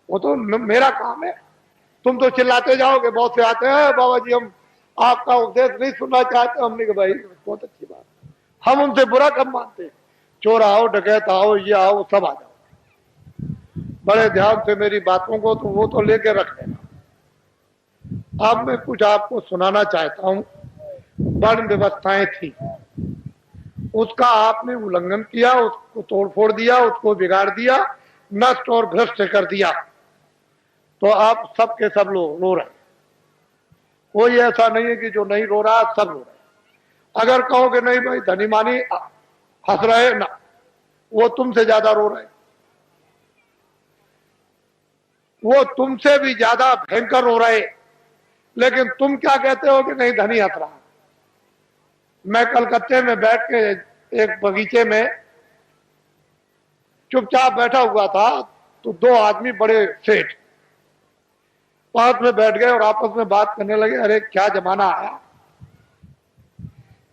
वो तो मेरा काम है। तुम तो चिल्लाते जाओगे, बहुत से आते हैं बाबा जी हम आपका उपदेश नहीं सुनना चाहते। हमने कहा भाई बहुत अच्छी बात, हम उनसे बुरा कब मानते हैं। चोर आओ, डकैत आओ, ये आओ, सब आ जाओ, बड़े ध्यान से मेरी बातों को तो वो तो लेके रख लेना। अब मैं कुछ आपको सुनाना चाहता हूं। वर्ण व्यवस्थाएं थी, उसका आपने उल्लंघन किया, उसको तोड़फोड़ दिया, उसको बिगाड़ दिया, नष्ट और भ्रष्ट कर दिया, तो आप सब के सब लोग रो रहे। कोई ऐसा नहीं है कि जो नहीं रो रहा, सब रो रहे। अगर कहोगे नहीं भाई धनी मानी हंस रहे ना, वो तुमसे ज्यादा रो रहे, वो तुमसे भी ज्यादा भयंकर रो रहे। लेकिन तुम क्या कहते हो कि नहीं धनी हंस रहा। मैं कलकत्ते में बैठ के एक बगीचे में चुपचाप बैठा हुआ था, तो दो आदमी बड़े सेठ पास में बैठ गए और आपस में बात करने लगे। अरे क्या जमाना आया,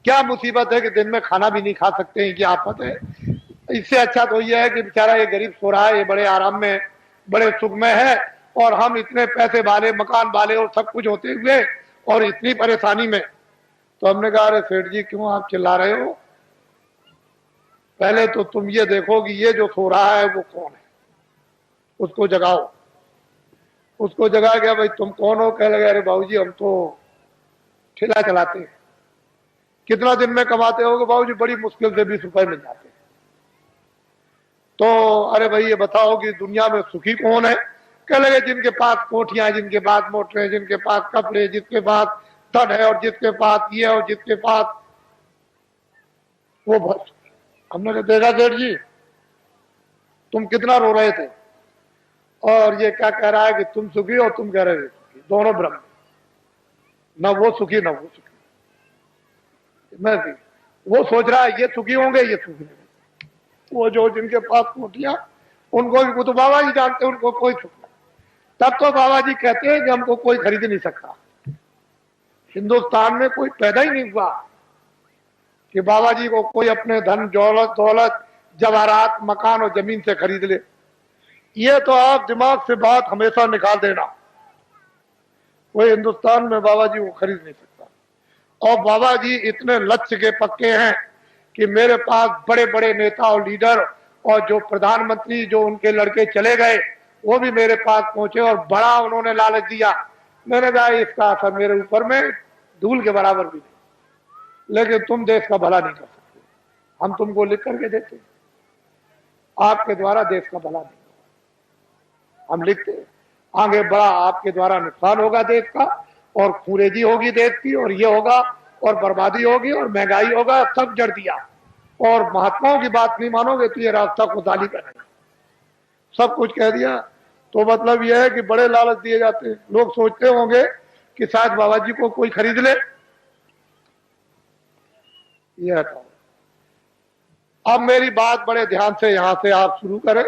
क्या मुसीबत है कि दिन में खाना भी नहीं खा सकते हैं, क्या आफत है। इससे अच्छा तो यह है कि बेचारा ये गरीब सो रहा है, ये बड़े आराम में बड़े सुख में है, और हम इतने पैसे वाले मकान वाले और सब कुछ होते हुए और इतनी परेशानी में। तो हमने कहा अरे सेठ जी क्यों आप चिल्ला रहे हो, पहले तो तुम ये देखो कि ये जो सो रहा है वो कौन है, उसको जगाओ। उसको जगा गया, भाई तुम कौन हो। कह लगे अरे बाबूजी हम तो ठेला चलाते हैं। कितना दिन में कमाते होगे बाबूजी, बड़ी मुश्किल से 20 रुपए मिल जाते हैं। तो अरे भाई ये बताओ कि दुनिया में सुखी कौन है। कह लगे जिनके पास कोठियां, जिनके पास मोटरें हैं, जिनके पास कपड़े, जिसके पास धन है और जिसके पास ये और जिसके पास वो बहुत। हमने देखा सेठ जी तुम कितना रो रहे थे, और ये क्या कह रहा है कि तुम सुखी और तुम कह रहे थे सुखी, दोनों ब्रह्म, न वो सुखी न वो सुखी। मैं भी वो सोच रहा है ये सुखी होंगे, ये सुखी नहीं। वो जो जिनके पास कोठियां, उनको भी तो बाबा जी जानते, उनको कोई सुख नहीं। तब तो बाबा जी कहते हैं कि हमको कोई खरीद नहीं सकता। हिंदुस्तान में कोई पैदा ही नहीं हुआ कि बाबा जी को कोई अपने धन दौलत जवाहरात मकान और जमीन से खरीद ले। ये तो आप दिमाग से बात हमेशा निकाल देना, कोई हिंदुस्तान में बाबा जी को खरीद नहीं सकता। और बाबा जी इतने लक्ष्य के पक्के हैं कि मेरे पास बड़े बड़े नेता और लीडर और जो प्रधानमंत्री जो उनके लड़के चले गए वो भी मेरे पास पहुंचे और बड़ा उन्होंने लालच दिया। मैंने कहा इसका असर मेरे ऊपर में धूल के बराबर भी नहीं, लेकिन तुम देश का भला नहीं कर सकते, हम तुमको लिख करके देते, आपके द्वारा देश का भला नहीं हम लिखते। आगे बड़ा आपके द्वारा नुकसान होगा देश का, और खूरेजी होगी देश की, और ये होगा और बर्बादी होगी और महंगाई होगा, सब जड़ दिया। और महात्माओं की बात नहीं मानोगे तो ये रास्ता खुदाली का नहीं, सब कुछ कह दिया। तो मतलब यह है कि बड़े लालच दिए जाते हैं। लोग सोचते होंगे कि शायद बाबा जी को कोई खरीद ले। यह था। अब मेरी बात बड़े ध्यान से यहां से आप शुरू करें।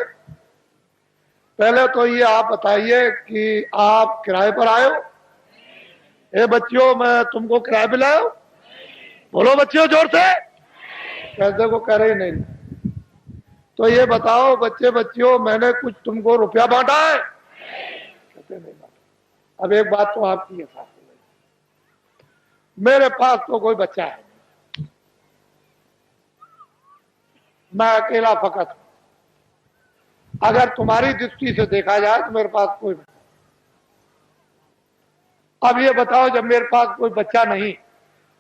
पहले तो ये आप बताइए कि आप किराए पर आए हो। ए बच्चियों मैं तुमको किराए पे लाया हूं, बोलो बच्चियों जोर से। कैसे को कह रही नहीं। तो ये बताओ बच्चे बच्चियों मैंने कुछ तुमको रुपया बांटा है, कहते नहीं बांटा। अब एक बात तो आपकी है साथ में, मेरे पास तो कोई बच्चा है, मैं अकेला फकत हूं। अगर तुम्हारी दृष्टि से देखा जाए तो मेरे पास कोई बच्चा। अब ये बताओ जब मेरे पास कोई बच्चा नहीं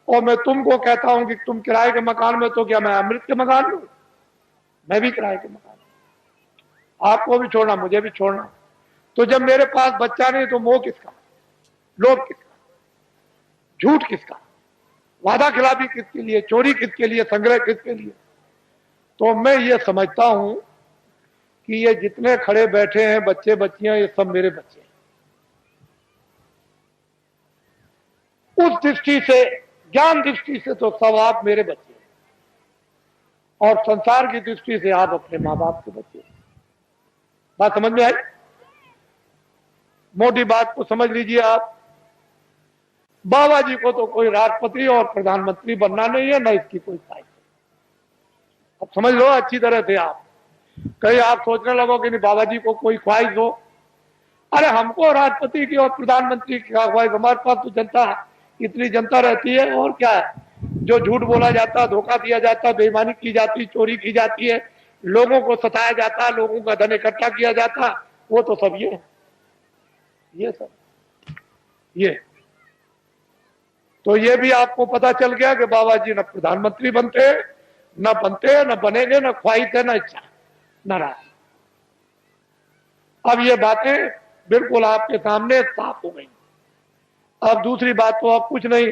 और मैं तुमको कहता हूं कि तुम किराए के मकान में, तो क्या मैं अमृत के मकान में? मैं भी किराए के मकान में, आपको भी छोड़ना मुझे भी छोड़ना। तो जब मेरे पास बच्चा नहीं तो मोह किसका, लोभ किसका, झूठ किसका, वादा खिलाफी किसके लिए, चोरी किसके लिए, संग्रह किसके लिए? तो मैं ये समझता हूं कि ये जितने खड़े बैठे हैं बच्चे बच्चियां, ये सब मेरे बच्चे हैं। उस दृष्टि से, ज्ञान दृष्टि से तो सब आप मेरे बच्चे हैं, और संसार की दृष्टि से आप अपने माँ बाप के बच्चे हैं। बात समझ में आई? मोटी बात को समझ लीजिए आप। बाबा जी को तो कोई राष्ट्रपति और प्रधानमंत्री बनना नहीं है, न इसकी कोई ख्वाहिश। अब समझ लो अच्छी तरह से आप। कहीं आप सोचने लगो कि नहीं बाबा जी को कोई ख्वाहिश हो अरे हमको राष्ट्रपति की और प्रधानमंत्री की भाई, हमारे पास तो जनता, इतनी जनता रहती है, और क्या है, जो झूठ बोला जाता, धोखा दिया जाता, बेईमानी की जाती, चोरी की जाती है, लोगों को सताया जाता, लोगों का धन इकट्ठा किया जाता, वो तो सब ये सब ये तो ये भी आपको पता चल गया कि बाबा जी न प्रधानमंत्री बनते, न बनेंगे, न ख्वाहिश है, न इच्छा, न राय। अब ये बातें बिल्कुल आपके सामने साफ हो गई। अब दूसरी बात तो अब कुछ नहीं,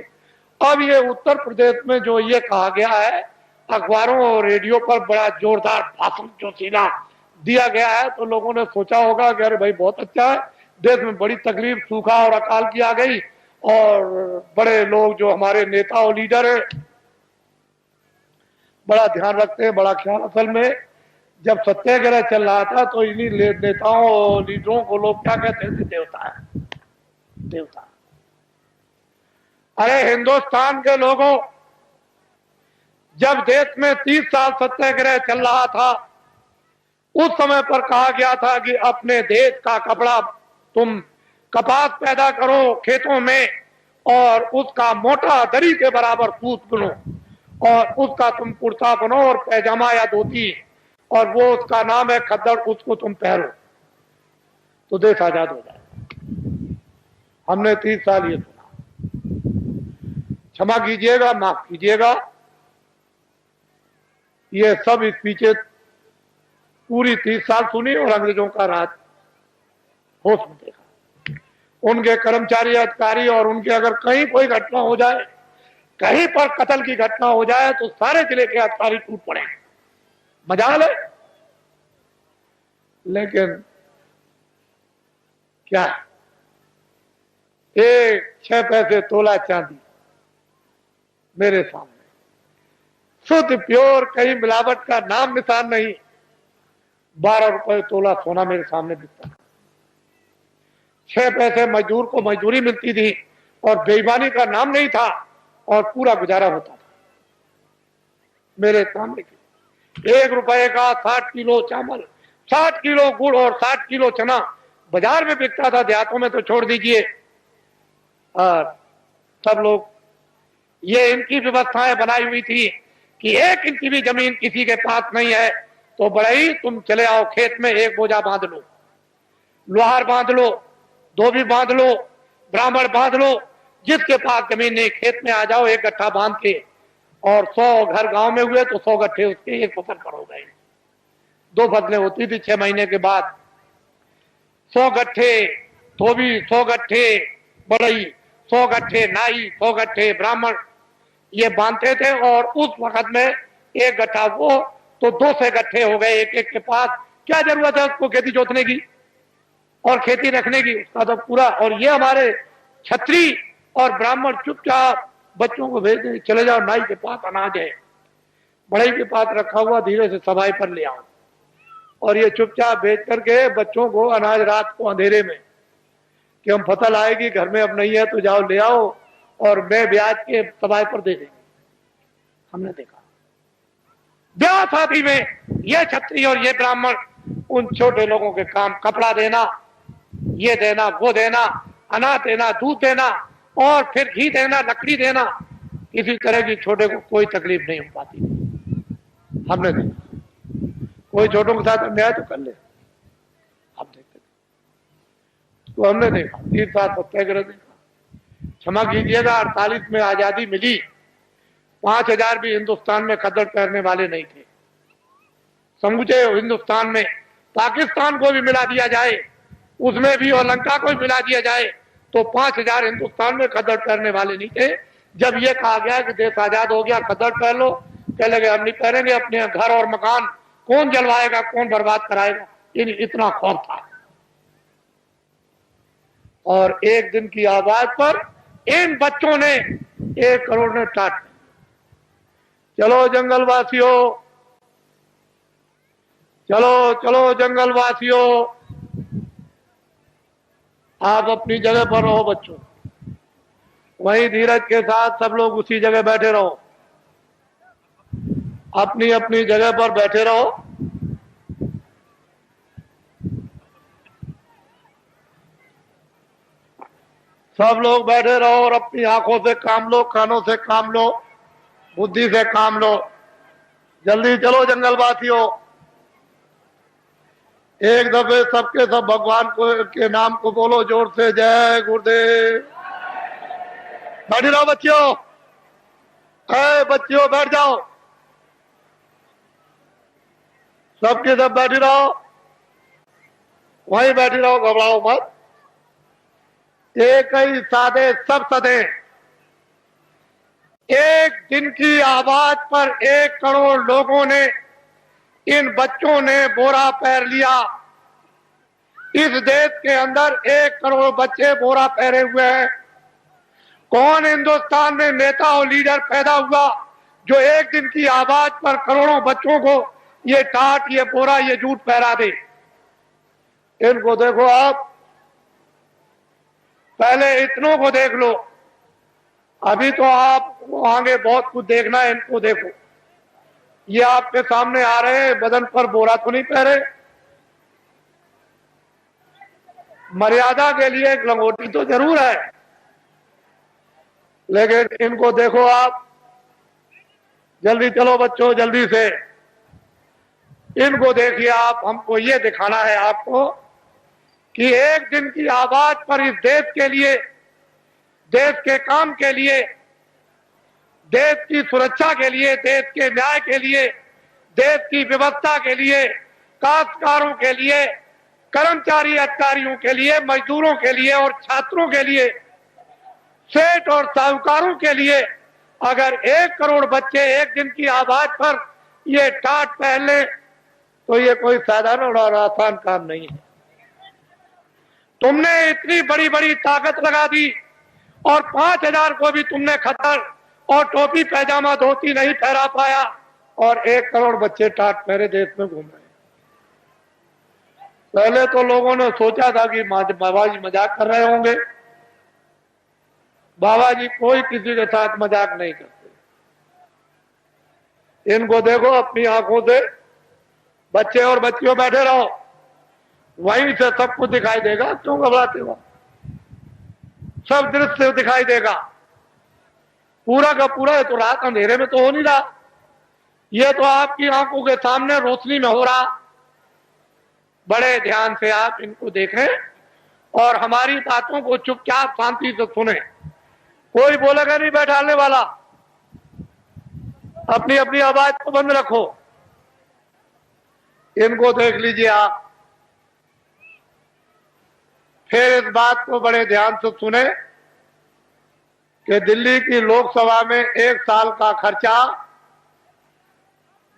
अब ये उत्तर प्रदेश में जो ये कहा गया है, अखबारों और रेडियो पर बड़ा जोरदार भाषण जो सीना दिया गया है, तो लोगों ने सोचा होगा कि अरे भाई बहुत अच्छा है, देश में बड़ी तकलीफ, सूखा और अकाल की आ गई, और बड़े लोग जो हमारे नेता और लीडर है बड़ा ध्यान रखते हैं, बड़ा ख्याल। असल में जब सत्याग्रह चल रहा था तो इन्हीं नेताओं और लीडरों को लोग क्या कहते थे, देवता है, देवता। अरे हिंदुस्तान के लोगों, जब देश में 30 साल सत्याग्रह चल रहा था, उस समय पर कहा गया था कि अपने देश का कपड़ा तुम कपास पैदा करो खेतों में, और उसका मोटा दरी के बराबर सूत बुनो, और उसका तुम कुर्ता बनो और पैजामा या धोती, और वो उसका नाम है खद्दड़, उसको तुम पहनो तो देश आजाद हो जाए। हमने 30 साल ये सुना, क्षमा कीजिएगा, माफ कीजिएगा, ये सब स्पीचें पूरी 30 साल सुनी और अंग्रेजों का राज होश में देखा। उनके कर्मचारी अधिकारी, और उनके अगर कहीं कोई घटना हो जाए, कहीं पर कत्ल की घटना हो जाए, तो सारे जिले के अधिकारी टूट पड़े, मजाल है। लेकिन क्या, 6 पैसे तोला चांदी मेरे सामने, शुद्ध प्योर, कहीं मिलावट का नाम निशान नहीं, 12 रुपए तोला सोना मेरे सामने बिकता है। 6 पैसे मजदूर को मजदूरी मिलती थी, और बेईमानी का नाम नहीं था, और पूरा गुजारा होता था मेरे सामने। 1 रुपए का 60 किलो चावल, 60 किलो गुड़ और 60 किलो चना बाजार में बिकता था, देहातों में तो छोड़ दीजिए। और सब लोग, ये इनकी व्यवस्थाएं बनाई हुई थी कि 1 इंच भी जमीन किसी के पास नहीं है तो बड़ई तुम चले आओ खेत में, एक बोझा बांध लो, लोहार बांध लो, धोबी बांध लो, ब्राह्मण बांध लो, जिसके पास जमीन नहीं खेत में आ जाओ, 1 गट्ठा बांध के, और 100 घर गांव में हुए तो 100 गट्ठे उसके 1 फसल पर हो गए। 2 फसलें होती थी 6 महीने के बाद। 100 गट्ठे धोबी, 100 गट्ठे बड़ई, 100 गट्ठे नाई, 100 गट्ठे ब्राह्मण, ये बांधते थे। और उस वक्त में 1 गट्ठा वो तो 200 गट्ठे हो गए एक एक के पास। क्या जरूरत है उसको खेती जोतने की और खेती रखने की, उसका तो पूरा। और ये हमारे छत्री और ब्राह्मण चुपचाप बच्चों को भेज दे, चले जाओ नाई के पास अनाज है, बड़ई के पास रखा हुआ, धीरे से सफाई पर ले आओ, और ये चुपचाप भेज करके बच्चों को अनाज रात को अंधेरे में, कि हम फसल आएगी घर में अब नहीं है तो जाओ ले आओ, और मैं ब्याज के सफाई पर दे देंगे। हमने देखा ब्याह शादी में ये छत्री और ये ब्राह्मण उन छोटे लोगों के काम, कपड़ा देना, ये देना, वो देना, अनाज देना, दूध देना, और फिर घी देना, लकड़ी देना, किसी तरह की छोटे को कोई तकलीफ नहीं हो पाती। हमने देखा कोई छोटों के साथ अन्याय तो कर ले, आप देखते तो हमने देखा 30 साल सत्याग्रह देखा। क्षमा कीजिएगा, 48 में आजादी मिली, 5000 भी हिंदुस्तान में खद्दड़ पहनने वाले नहीं थे। समूचे हिंदुस्तान में पाकिस्तान को भी मिला दिया जाए, उसमें भी, और लंका को भी मिला दिया जाए, तो 5000 हिंदुस्तान में खद्दड़ पहनने वाले नहीं थे। जब ये कहा गया कि देश आजाद हो गया, खद्दड़ पहन लो, कह लगे हम नहीं पहनेंगे, अपने घर और मकान कौन जलवाएगा, कौन बर्बाद कराएगा, इतना खौफ था। और एक दिन की आवाज पर इन बच्चों ने 1 करोड़ ने टाट, चलो जंगलवासियों, चलो चलो जंगलवासियों, आप अपनी जगह पर रहो बच्चों, वहीं धीरज के साथ सब लोग उसी जगह बैठे रहो, अपनी अपनी जगह पर बैठे रहो। सब लोग बैठे रहो और अपनी आंखों से काम लो, कानों से काम लो, बुद्धि से काम लो। जल्दी चलो जंगलवासियों, एक दफे सबके सब भगवान को के नाम को बोलो जोर से, जय गुरुदेव। बैठ रहो बच्चियों, बच्चियों बैठ जाओ, सबके सब बैठी रहो, वहीं बैठी रहो, घबराओ मत। एक ही सादे सब सदे, एक दिन की आवाज पर 1 करोड़ लोगों ने, इन बच्चों ने बोरा पहन लिया। इस देश के अंदर 1 करोड़ बच्चे बोरा पहने हुए हैं। कौन हिंदुस्तान में नेता और लीडर पैदा हुआ जो एक दिन की आवाज पर करोड़ों बच्चों को ये टाट, ये बोरा, ये जूट पहरा दे? इनको देखो आप, पहले इतनों को देख लो, अभी तो आप आगे बहुत कुछ देखना है। इनको देखो, ये आपके सामने आ रहे हैं, बदन पर बोरा तो नहीं पहरे। मर्यादा के लिए एक लंगोटी तो जरूर है, लेकिन इनको देखो आप। जल्दी चलो बच्चों, जल्दी से इनको देखिए आप। हमको ये दिखाना है आपको कि एक दिन की आवाज पर इस देश के लिए, देश के काम के लिए, देश की सुरक्षा के लिए, देश के न्याय के लिए, देश की व्यवस्था के लिए, काश्तकारों के लिए, कर्मचारी अधिकारियों के लिए, मजदूरों के लिए और छात्रों के लिए, सेठ और साहूकारों के लिए, अगर 1 करोड़ बच्चे एक दिन की आवाज पर ये टाट पहन ले तो ये कोई साधारण और आसान काम नहीं है। तुमने इतनी बड़ी बड़ी ताकत लगा दी और 5,000 को भी तुमने खतर और टोपी पैजामा धोती नहीं पहरा पाया, और 1 करोड़ बच्चे टाट पहरे देश में घूम रहे हैं। पहले तो लोगों ने सोचा था कि बाबा जी मजाक कर रहे होंगे। बाबा जी कोई किसी के साथ मजाक नहीं करते। इनको देखो अपनी आंखों से, बच्चे और बच्चियों बैठे रहो, वहीं से सब कुछ दिखाई देगा। क्यों घबराते हो? सब दृश्य दिखाई देगा, पूरा का पूरा। तो रात अंधेरे में तो हो नहीं रहा, ये तो आपकी आंखों के सामने रोशनी में हो रहा। बड़े ध्यान से आप इनको देखें और हमारी बातों को चुपचाप शांति से सुने। कोई बोलेगा नहीं बैठाने वाला, अपनी अपनी आवाज को बंद रखो। इनको देख लीजिए आप, फिर इस बात को बड़े ध्यान से सुने कि दिल्ली की लोकसभा में 1 साल का खर्चा,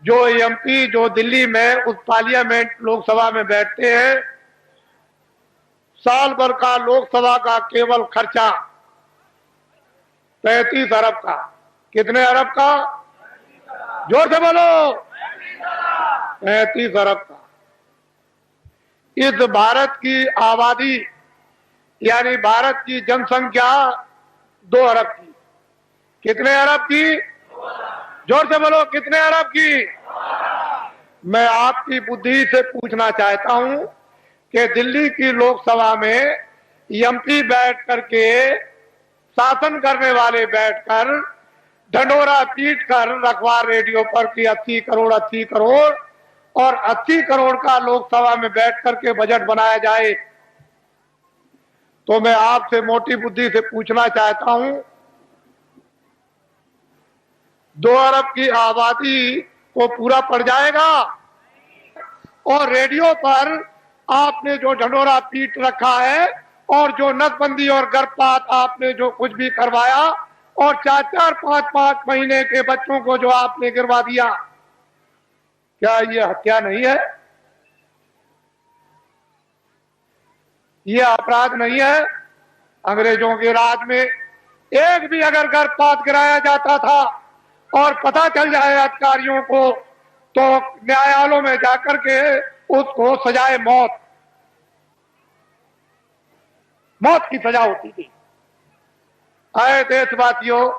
जो एमपी जो दिल्ली में उस पार्लियामेंट लोकसभा में बैठते हैं, साल भर का लोकसभा का केवल खर्चा 35 अरब का। कितने अरब का? जोर से बोलो। 35 अरब का। इस भारत की आबादी यानी भारत की जनसंख्या 2 अरब की। कितने अरब की? जोर से बोलो, कितने अरब की? मैं आपकी बुद्धि से पूछना चाहता हूं कि दिल्ली की लोकसभा में एमपी बैठ करके, शासन करने वाले बैठकर ढंढोरा पीट कर अखबार रेडियो पर कि 80 करोड़ 80 करोड़, और 80 करोड़ का लोकसभा में बैठ करके बजट बनाया जाए, तो मैं आपसे मोटी बुद्धि से पूछना चाहता हूं, 2 अरब की आबादी को पूरा पड़ जाएगा? और रेडियो पर आपने जो ढंढोरा पीट रखा है और जो नसबंदी और गर्भपात आपने जो कुछ भी करवाया, और 4-4, 5-5 महीने के बच्चों को जो आपने गिरवा दिया, क्या ये हत्या नहीं है? ये अपराध नहीं है? अंग्रेजों के राज में एक भी अगर गर्भपात गिराया जाता था और पता चल जाए अधिकारियों को, तो न्यायालयों में जाकर के उसको सजाए मौत, मौत की सजा होती थी। आए देशवासियों,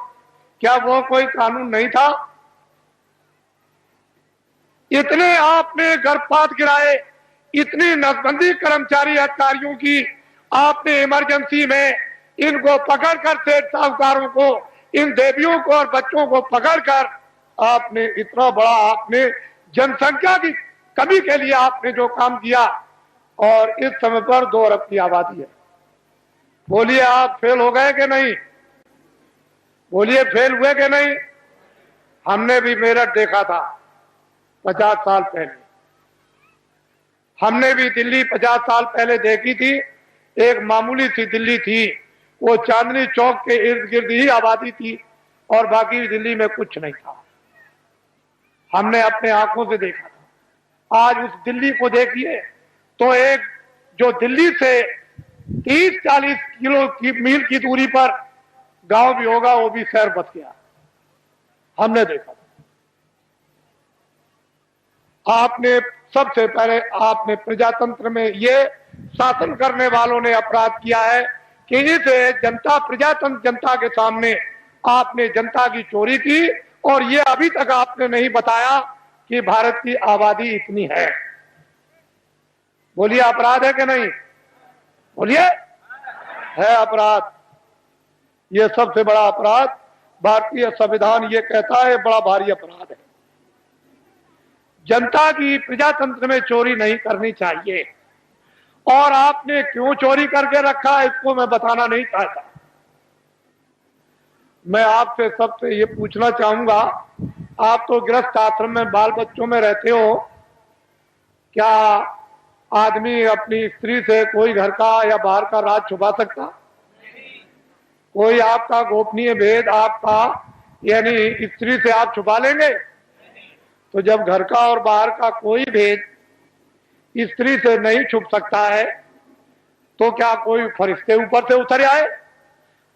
क्या वो कोई कानून नहीं था? इतने आपने गर्भपात गिराए, इतनी नसबंदी कर्मचारी अधिकारियों की आपने इमरजेंसी में इनको पकड़कर सेठ साहूकारों को, इन देवियों को और बच्चों को पकड़कर आपने इतना बड़ा, आपने जनसंख्या की कमी के लिए आपने जो काम किया, और इस समय पर 2 अरब की आबादी है। बोलिए आप फेल हो गए कि नहीं? बोलिए फेल हुए कि नहीं? हमने भी मेरठ देखा था 50 साल पहले, हमने भी दिल्ली 50 साल पहले देखी थी। एक मामूली सी दिल्ली थी, वो चांदनी चौक के इर्द गिर्द ही आबादी थी और बाकी दिल्ली में कुछ नहीं था। हमने अपने आंखों से देखा था। आज उस दिल्ली को देखिए तो एक जो दिल्ली से 30-40 किलो की मील की दूरी पर गांव भी होगा, वो भी शहर बच गया। हमने देखा। आपने सबसे पहले आपने प्रजातंत्र में ये शासन करने वालों ने अपराध किया है कि इस जनता प्रजातंत्र जनता के सामने आपने जनता की चोरी की, और ये अभी तक आपने नहीं बताया कि भारत की आबादी इतनी है। बोलिए अपराध है कि नहीं? बोलिए है अपराध। ये सबसे बड़ा अपराध भारतीय संविधान ये कहता है, बड़ा भारी अपराध है। जनता की प्रजातंत्र में चोरी नहीं करनी चाहिए, और आपने क्यों चोरी करके रखा इसको मैं बताना नहीं चाहता। मैं आपसे सबसे ये पूछना चाहूंगा, आप तो गृहस्थ आश्रम में बाल बच्चों में रहते हो, क्या आदमी अपनी स्त्री से कोई घर का या बाहर का राज छुपा सकता? कोई आपका गोपनीय भेद आपका यानी स्त्री से आप छुपा लेंगे? तो जब घर का और बाहर का कोई भेद स्त्री से नहीं छुप सकता है, तो क्या कोई फरिश्ते ऊपर से उतर आए?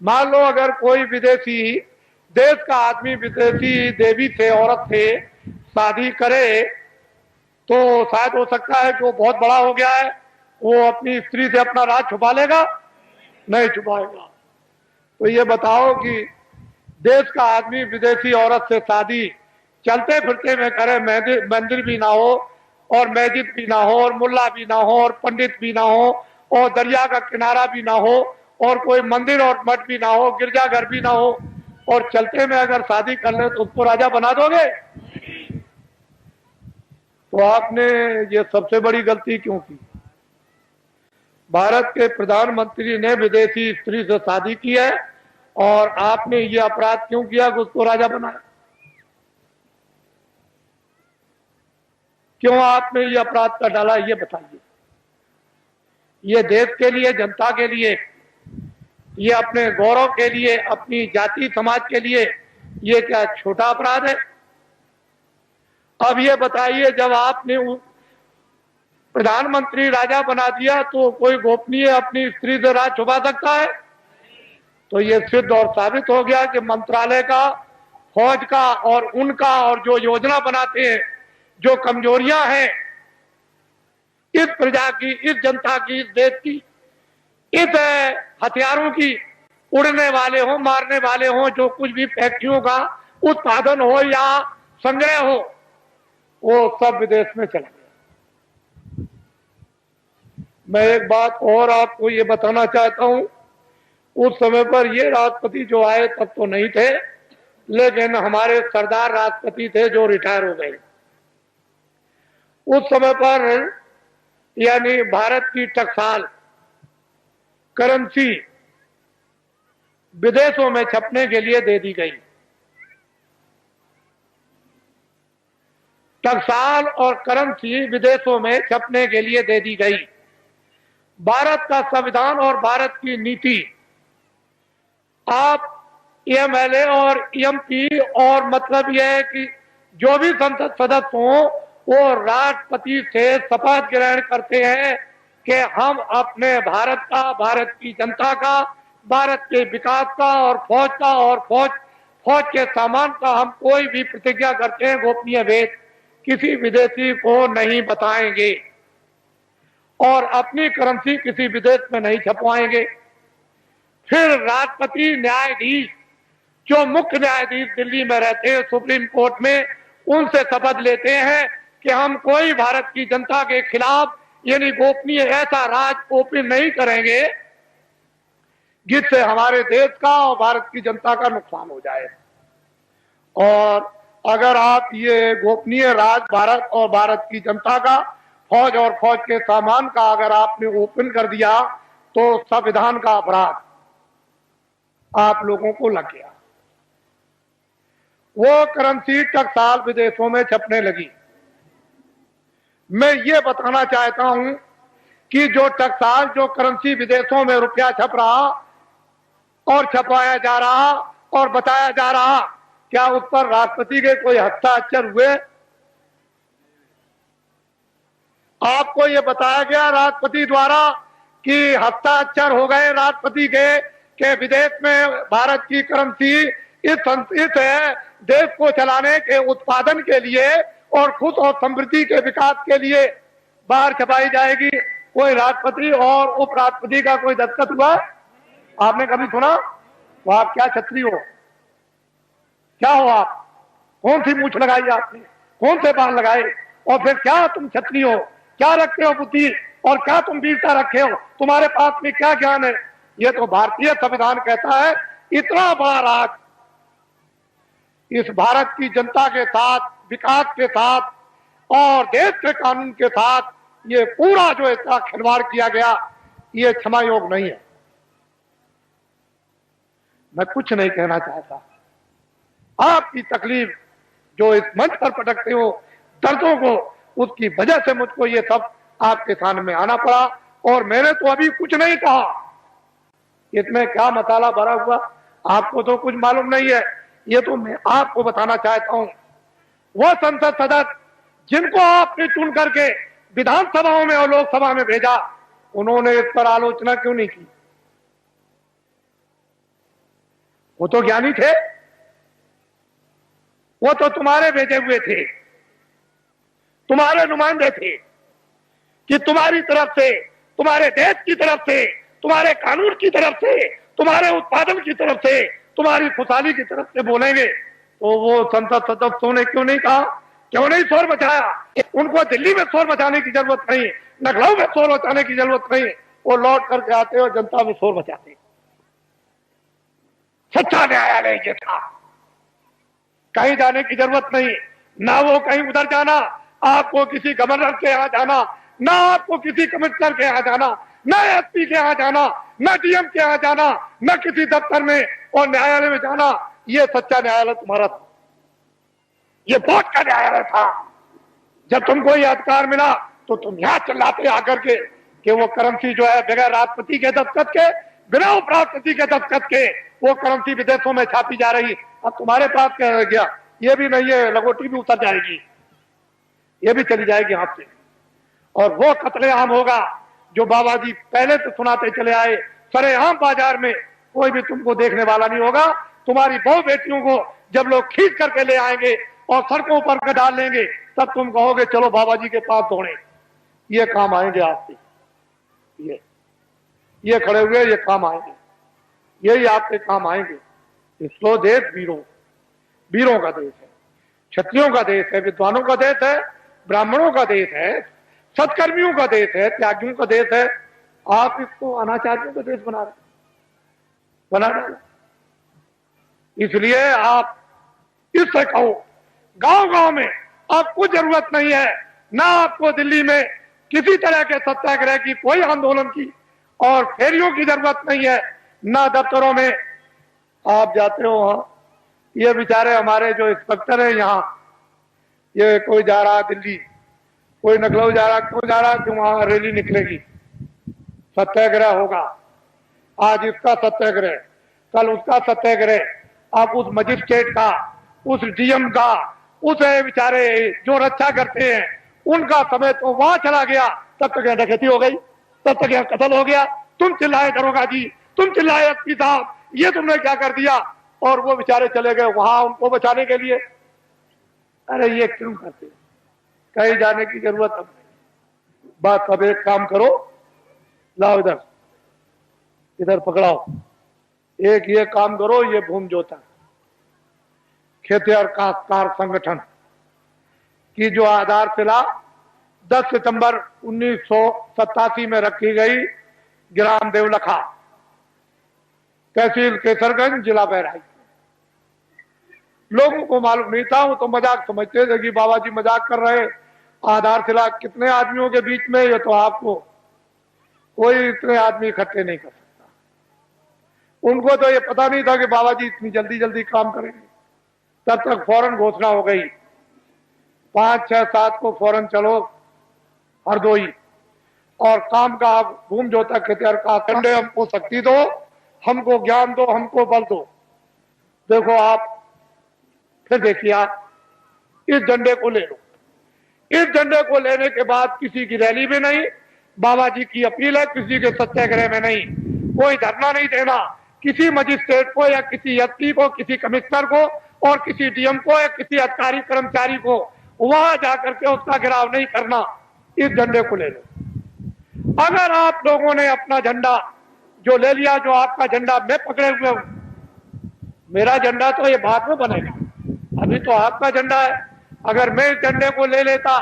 मान लो अगर कोई विदेशी देश का आदमी विदेशी देवी से, औरत से शादी करे, तो शायद हो सकता है कि वो बहुत बड़ा हो गया है, वो अपनी स्त्री से अपना राज छुपा लेगा? नहीं छुपाएगा। तो ये बताओ कि देश का आदमी विदेशी औरत से शादी चलते फिरते में करे, मंदिर भी ना हो और मस्जिद भी ना हो और मुल्ला भी ना हो और पंडित भी ना हो और दरिया का किनारा भी ना हो और कोई मंदिर और मठ भी ना हो, गिरजाघर भी ना हो, और चलते में अगर शादी कर ले तो उसको राजा बना दोगे? तो आपने ये सबसे बड़ी गलती क्यों की? भारत के प्रधानमंत्री ने विदेशी स्त्री से शादी की है और आपने ये अपराध क्यों किया कि उसको राजा बनाया? क्यों आपने ये अपराध कर डाला, ये बताइए। ये देश के लिए, जनता के लिए, ये अपने गौरव के लिए, अपनी जाति समाज के लिए ये क्या छोटा अपराध है? अब ये बताइए, जब आपने प्रधानमंत्री राजा बना दिया तो कोई गोपनीय अपनी स्त्री से राज छुपा सकता है? तो ये सिद्ध और साबित हो गया कि मंत्रालय का, फौज का और उनका, और जो योजना बनाते हैं, जो कमजोरियां हैं इस प्रजा की, इस जनता की, इस देश की, इस हथियारों की, उड़ने वाले हो, मारने वाले हो, जो कुछ भी फैक्ट्रियों का उत्पादन हो या संग्रह हो, वो सब विदेश में चला गया। मैं एक बात और आपको ये बताना चाहता हूं, उस समय पर ये राष्ट्रपति जो आए तब तो नहीं थे, लेकिन हमारे सरदार राष्ट्रपति थे जो रिटायर हो गए। उस समय पर यानी भारत की टकसाल करेंसी विदेशों में छपने के लिए दे दी गई। टकसाल और करेंसी विदेशों में छपने के लिए दे दी गई। भारत का संविधान और भारत की नीति, आप एमएलए और एमपी और मतलब यह है कि जो भी संसद सदस्य हों वो राष्ट्रपति से शपथ ग्रहण करते हैं कि हम अपने भारत का, भारत की जनता का, भारत के विकास का और फौज का और फौज के सामान का हम कोई भी प्रतिज्ञा करते हैं गोपनीय भेद किसी विदेशी को नहीं बताएंगे और अपनी करेंसी किसी विदेश में नहीं छपवाएंगे। फिर राष्ट्रपति न्यायाधीश, जो मुख्य न्यायाधीश दिल्ली में रहते हैं सुप्रीम कोर्ट में, उनसे शपथ लेते हैं कि हम कोई भारत की जनता के खिलाफ यानी गोपनीय ऐसा राज ओपन नहीं करेंगे जिससे हमारे देश का और भारत की जनता का नुकसान हो जाए। और अगर आप ये गोपनीय राज भारत और भारत की जनता का फौज और फौज के सामान का अगर आपने ओपन कर दिया तो संविधान का अपराध आप लोगों को लग गया। वो करेंसी टकसाल विदेशों में छपने लगी। मैं ये बताना चाहता हूं कि जो टकसाल जो करेंसी विदेशों में रुपया छप रहा और छपवाया जा रहा और बताया जा रहा, क्या उस पर राष्ट्रपति के कोई हस्ताक्षर हुए? आपको यह बताया गया राष्ट्रपति द्वारा कि हस्ताक्षर हो गए राष्ट्रपति के विदेश में भारत की करेंसी इस देश को चलाने के उत्पादन के लिए और खुद और समृद्धि के विकास के लिए बाहर छपाई जाएगी। कोई राष्ट्रपति और उपराष्ट्रपति का कोई दस्तखत हुआ? आपने कभी सुना? तो आप क्या छत्री हो? क्या हो आप? कौन सी मूछ लगाई आपने? कौन से बाल लगाए? और फिर क्या तुम छत्री हो? क्या रखते हो बुद्धि? और क्या तुम वीरता रखे हो? तुम्हारे पास में क्या ज्ञान है? ये तो भारतीय संविधान कहता है। इतना बड़ा राज इस भारत की जनता के साथ, विकास के साथ और देश के कानून के साथ ये पूरा जो इसका खिलवाड़ किया गया, ये क्षमा योग नहीं है। मैं कुछ नहीं कहना चाहता। आपकी तकलीफ जो इस मंच पर पटकते हो, दर्दों को, उसकी वजह से मुझको ये सब आपके सामने आना पड़ा। और मैंने तो अभी कुछ नहीं कहा, इसमें क्या मसाला भरा हुआ आपको तो कुछ मालूम नहीं है। ये तो मैं आपको बताना चाहता हूं। वो संसद सदस्य जिनको आपने चुन करके विधानसभाओं में और लोकसभा में भेजा, उन्होंने इस पर आलोचना क्यों नहीं की? वो तो ज्ञानी थे, वो तो तुम्हारे भेजे हुए थे, तुम्हारे नुमाइंदे थे कि तुम्हारी तरफ से, तुम्हारे देश की तरफ से, तुम्हारे कानून की तरफ से, तुम्हारे उत्पादन की तरफ से, तुम्हारी खुशहाली की तरफ से बोलेंगे। तो वो संसद सदस्यों ने क्यों नहीं कहा? क्यों नहीं शोर मचाया? उनको दिल्ली में शोर मचाने की जरूरत नहीं, लखनऊ में शोर मचाने की जरूरत नहीं। वो लौट करके आते और जनता में शोर मचाते। सच्चा न्यायालय ये था। कहीं जाने की जरूरत नहीं, ना वो कहीं उधर जाना, आपको किसी गवर्नर के यहां जाना, ना आपको किसी कमिश्नर के यहां जाना, ना एसपी के यहां जाना, ना डीएम के यहां जाना, ना किसी दफ्तर में और न्यायालय में जाना। ये सच्चा न्यायालय तुम्हारा था, ये वोट का न्यायालय था। जब तुमको ये अधिकार मिला तो तुम यहां चिल्लाते आकर के कि वो करेंसी जो है बगैर राष्ट्रपति के दस्तखत के, बिना उपराष्ट्रपति के दस्तखत के वो करेंसी विदेशों में छापी जा रही। अब तुम्हारे पास क्या रह गया? ये भी नहीं है, लंगोटी भी उतर जाएगी, ये भी चली जाएगी हाथ से। और वो कत्लेआम होगा जो बाबा जी पहले से सुनाते चले आए। सरेआम बाजार में कोई भी तुमको देखने वाला नहीं होगा। तुम्हारी बहु बेटियों को जब लोग खींच करके ले आएंगे और सड़कों पर डाल लेंगे, तब तुम कहोगे चलो बाबा जी के पास दौड़े। ये काम आएंगे आपसे, ये खड़े हुए ये काम आएंगे, यही आपके काम आएंगे। इसको देश वीरों का देश है, क्षत्रियों का देश है, विद्वानों का देश है, ब्राह्मणों का देश है, सत्कर्मियों का देश है, त्यागियों का देश है। आप इसको अनाचारियों का देश बना डाला। इसलिए आप इससे कहो, गांव-गांव में आपको जरूरत नहीं है, ना आपको दिल्ली में किसी तरह के सत्याग्रह की, कोई आंदोलन की और फेरियों की जरूरत नहीं है, ना दफ्तरों में आप जाते हो। वहां ये बेचारे हमारे जो इंस्पेक्टर है यहाँ, ये कोई जा रहा दिल्ली, कोई लखनऊ जा रहा, क्यों जा रहा? कि वहां रैली निकलेगी, सत्याग्रह होगा। आज इसका सत्याग्रह, कल उसका सत्याग्रह। आप उस मजिस्ट्रेट का, उस डीएम का, उस बेचारे जो रक्षा करते हैं उनका समय तो वहां चला गया। तब तक यहाँ डकैती हो गई, तब तक यहाँ कत्ल हो गया। तुम चिल्लाए दरोगा जी, तुम चिल्लाए एसपी साहब, ये तुमने क्या कर दिया? और वो बेचारे चले गए वहां उनको बचाने के लिए। अरे ये क्यों करते? कहीं जाने की जरूरत अब नहीं। बात अब एक काम करो, लाओ इधर पकड़ाओ। एक ये काम करो, ये भूमि जोता खेतिहर काश्तकार संगठन की जो आधारशिला 10 सितंबर 1987 में रखी गई ग्राम देवलखा, तहसील केसरगंज, जिला बहराइच। लोगों को मालूम नहीं था, वो तो मजाक समझते थे कि बाबा जी मजाक कर रहे, आधारशिला कितने आदमियों के बीच में, ये तो आपको कोई इतने आदमी इकट्ठे नहीं कर सकता। उनको तो ये पता नहीं था कि बाबा जी इतनी जल्दी जल्दी काम करेंगे। तब तक फौरन घोषणा हो गई, 5, 6, 7 को फौरन चलो हरदोई, और काम का आप भूम जोता खेतिहर का कंडे, हमको शक्ति दो, हमको ज्ञान दो, हमको बल दो। देखो आप, फिर देखिए आप, इस झंडे को ले लो। इस झंडे को लेने के बाद किसी की रैली में नहीं, बाबा जी की अपील है, किसी के सत्याग्रह में नहीं, कोई धरना नहीं देना, किसी मजिस्ट्रेट को या किसी एसपी को, किसी कमिश्नर को और किसी डीएम को या किसी अधिकारी कर्मचारी को वहां जाकर के उसका घेराव नहीं करना। इस झंडे को ले लो। अगर आप लोगों ने अपना झंडा जो ले लिया, जो आपका झंडा मैं पकड़े हुए हूं, मेरा झंडा तो ये बाद में बनेगा, अभी तो आपका झंडा है। अगर मैं इस झंडे को ले लेता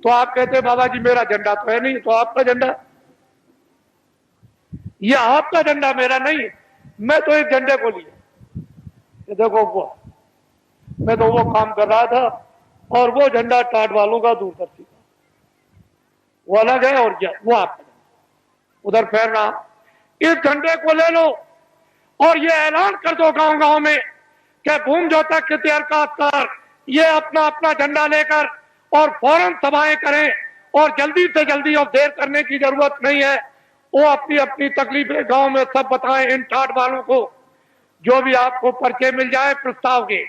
तो आप कहते बाबा जी मेरा झंडा तो है नहीं, तो आपका झंडा, ये आपका झंडा मेरा नहीं, मैं तो इस झंडे को लिया। ये देखो वो, मैं तो वो काम कर रहा था, और वो झंडा टाट वालों का दूरदर्शी का, वो अलग है, और क्या वो आपका उधर फैल रहा। इस झंडे को ले लो और ये ऐलान कर दो गांव गांव में कि भूम जोता खेतिहर काश्तकार ये अपना अपना झंडा लेकर और फौरन सभाएं करें, और जल्दी से जल्दी, और देर करने की जरूरत नहीं है, वो अपनी अपनी तकलीफें गांव में सब बताएं इन टाट वालों को। जो भी आपको पर्चे मिल जाए प्रस्ताव के,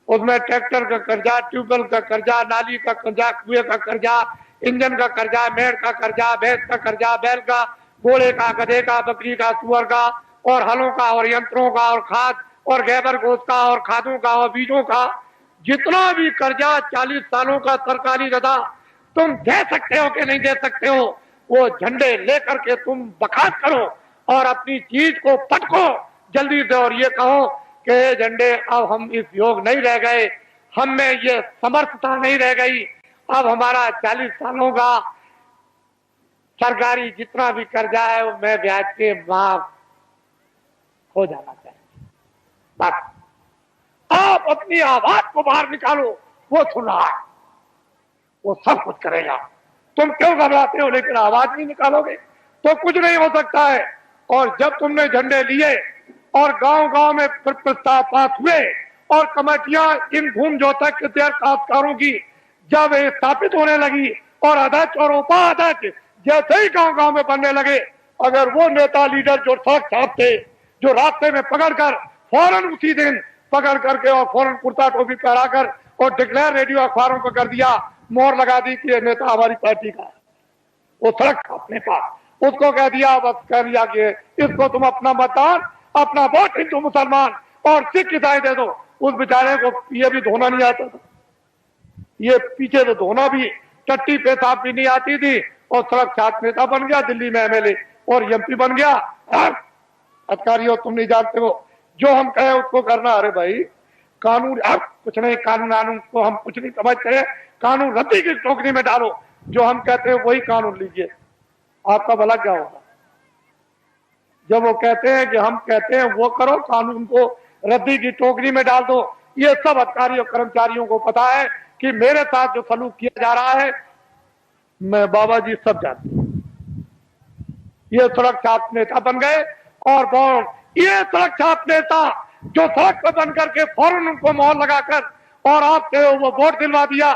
उसमें ट्रैक्टर का कर्जा, ट्यूबवेल का कर्जा, नाली का कर्जा, कुएं का कर्जा, इंजन का कर्जा, मेड़ का कर्जा, भैंस का कर्जा, बैल का, घोड़े का, गधे का, बकरी का, सुअर का, और हलों का, और यंत्रों का, और खाद और गैबर गोश्त का, और खादों का, और बीजों का, जितना भी कर्जा 40 सालों का सरकारी रदा तुम दे सकते हो कि नहीं दे सकते हो, वो झंडे लेकर के तुम बखात करो और अपनी चीज को पटको जल्दी से, और ये कहो कि झंडे अब हम इस योग नहीं रह गए, हम में ये समर्थता नहीं रह गई, अब हमारा 40 सालों का सरकारी जितना भी कर्जा है वो मैं ब्याज के माफ हो जाना चाहिए। बस आप अपनी आवाज को बाहर निकालो, वो सुन रहा है, वो सब कुछ करेगा। तुम क्यों घबराते हो, लेकिन आवाज नहीं निकालोगे तो कुछ नहीं हो सकता है। और जब तुमने झंडे लिए और गांव गांव में प्रस्ताव पास हुए और कमेटियां इन भूम जोता खेतिहर काश्तकारों की जब स्थापित होने लगी और अध्यक्ष और उपाध्यक्ष जैसे ही गांव गांव में बनने लगे, अगर वो नेता लीडर जो सड़क छापते, जो रास्ते में पकड़कर फौरन उसी दिन पकड़ करके और फौरन कुर्ता टोपी पहनाकर और डिक्लेयर रेडियो अखबारों को कर दिया, मोहर लगा दी कि ये नेता हमारी पार्टी का है, वो सड़क अपने पास, उसको कह दिया, बस कह दिया कि इसको तुम अपना मतदान, अपना वोट हिंदू मुसलमान और सिख ईसाई दे दो। उस बेचारे को ये भी धोना नहीं आता था, ये पीछे तो धोना भी, टट्टी पेशाब भी नहीं आती थी, और सड़क छात्र नेता बन गया, दिल्ली में एमएलए और एमपी बन गया। अधिकारियों तुम नहीं जानते हो, जो हम कहें उसको करना। अरे भाई कानून, अब कुछ नहीं, कानून को हम कुछ नहीं समझते, कानून रद्दी की टोकरी में डालो, जो हम कहते हैं वही कानून लीजिए, आपका भला क्या होगा। जब वो कहते हैं कि हम कहते हैं वो करो, कानून को रद्दी की टोकरी में डाल दो। ये सब अधिकारियों कर्मचारियों को पता है कि मेरे साथ जो सलूक किया जा रहा है, मैं बाबा जी सब जानते हैं। ये सड़क छाप नेता बन गए, और बहुत ये सड़क छाप नेता जो सड़क पर बन करके फौरन उनको मोहर लगाकर और आपसे वो वोट दिलवा दिया।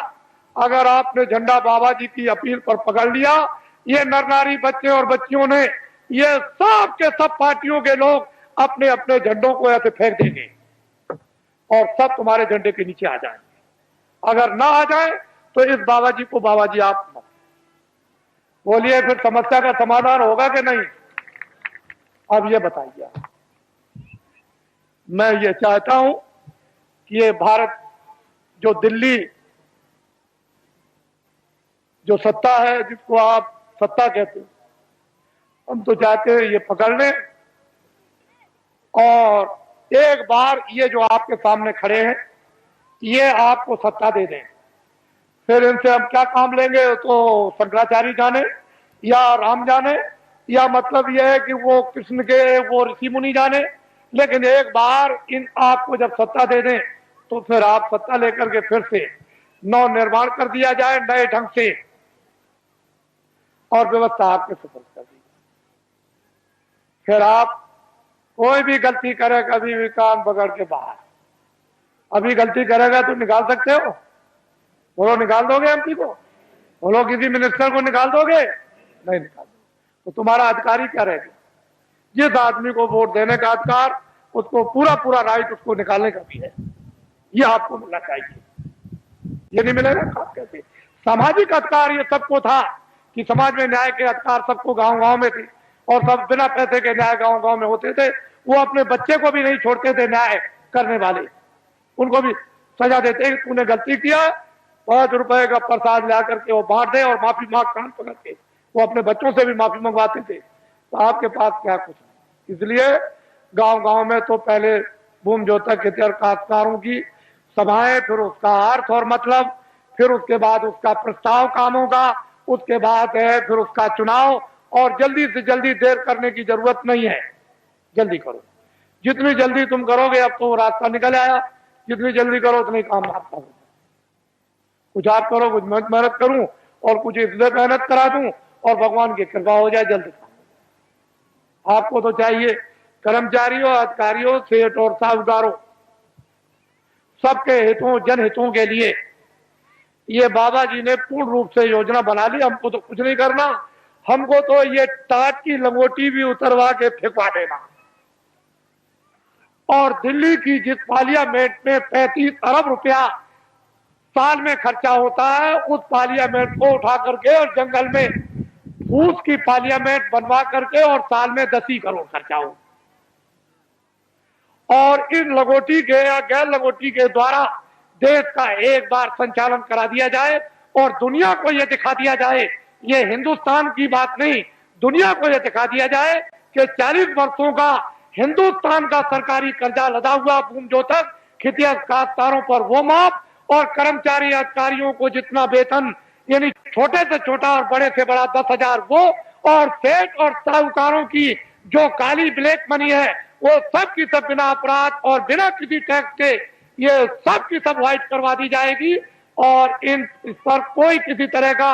अगर आपने झंडा बाबा जी की अपील पर पकड़ लिया, ये नर नारी बच्चे और बच्चियों ने, ये सब के सब पार्टियों के लोग अपने अपने झंडों को ऐसे फेंक देंगे और सब तुम्हारे झंडे के नीचे आ जाएंगे। अगर ना आ जाए तो इस बाबा जी को बाबा जी आप बोलिए, फिर समस्या का समाधान होगा कि नहीं? अब ये बताइए। मैं ये चाहता हूं कि ये भारत जो दिल्ली जो सत्ता है, जिसको आप सत्ता कहते हो, हम तो चाहते हैं ये पकड़ लें और एक बार ये जो आपके सामने खड़े हैं ये आपको सत्ता दे दें। फिर इनसे हम क्या काम लेंगे तो शंकराचार्य जाने या राम जाने, या मतलब यह है कि वो कृष्ण के वो ऋषि मुनि जाने, लेकिन एक बार इन आपको जब सत्ता दे दें तो फिर आप सत्ता लेकर के फिर से नव निर्माण कर दिया जाए नए ढंग से और व्यवस्था आपके सुपुर्द कर दी। फिर आप कोई भी गलती करे, कभी भी कान पकड़ के बाहर, अभी गलती करेगा तो निकाल सकते हो? बोलो निकाल दोगे एमपी को? बोलो किसी मिनिस्टर को निकाल दोगे? नहीं निकाल दोगे। तो तुम्हारा अधिकारी क्या रहेगा? जिस आदमी को वोट देने का अधिकार, उसको पूरा पूरा राइट उसको निकालने का भी है, ये आपको मिलना चाहिए। ये नहीं मिलेगा आप कैसे? सामाजिक अधिकार ये सबको था कि समाज में न्याय के अधिकार सबको गांव गांव में थे और सब बिना पैसे के न्याय गांव गांव में होते थे। वो अपने बच्चे को भी नहीं छोड़ते थे न्याय करने वाले, उनको भी सजा देते। तूने गलती किया, 5 रुपए का प्रसाद ला करके वो बांट दे और माफी मांग, कान पकड़ के वो अपने बच्चों से भी माफी मंगवाते थे। तो आपके पास क्या कुछ नहीं। इसलिए गांव गांव में तो पहले भूमि जोतक हितैषी काश्तकारों की सभाएं, फिर उसका अर्थ और मतलब, फिर उसके बाद उसका प्रस्ताव कामों का, उसके बाद है फिर उसका चुनाव। और जल्दी से जल्दी देर करने की जरूरत नहीं है, जल्दी करो। जितनी जल्दी तुम करोगे, अब तो रास्ता निकल आया, जितनी जल्दी करो उतनी काम आपका होगा। कुछ आप करो, कुछ मैं मेहनत करूं और कुछ इसलिए मेहनत करा दूं और भगवान की कृपा हो जाए, जल्दी काम। आपको तो चाहिए कर्मचारियों, अधिकारियों, सेठ और साहूकारों, सबके हितों, जनहितों के लिए ये बाबा जी ने पूर्ण रूप से योजना बना ली। हमको तो कुछ नहीं करना, हमको तो ये टाट की लंगोटी भी उतरवा के फेंकवा देना। और दिल्ली की जिस पार्लियामेंट में 35 अरब रुपया साल में खर्चा होता है, उस पार्लियामेंट को उठा करके और जंगल में फूस की पार्लियामेंट बनवा करके और साल में 10 ही करोड़ खर्चा हो। और इन लगोटी के या गैर लगोटी के द्वारा देश का एक बार संचालन करा दिया जाए और दुनिया को यह दिखा दिया जाए, ये हिंदुस्तान की बात नहीं, दुनिया को यह दिखा दिया जाए कि 40 वर्षों का हिंदुस्तान का सरकारी कर्जा लदा हुआ भूमि जोतक हितैषी काश्तकारों पर वो माफ, और कर्मचारी अधिकारियों को जितना वेतन, यानी छोटे से छोटा और बड़े से बड़ा 10,000 वो, और सेठ और साहूकारों की जो काली ब्लैक मनी है वो सब की सब बिना अपराध और बिना किसी टैक्स के ये सब की सब व्हाइट करवा दी जाएगी। और इस पर कोई किसी तरह का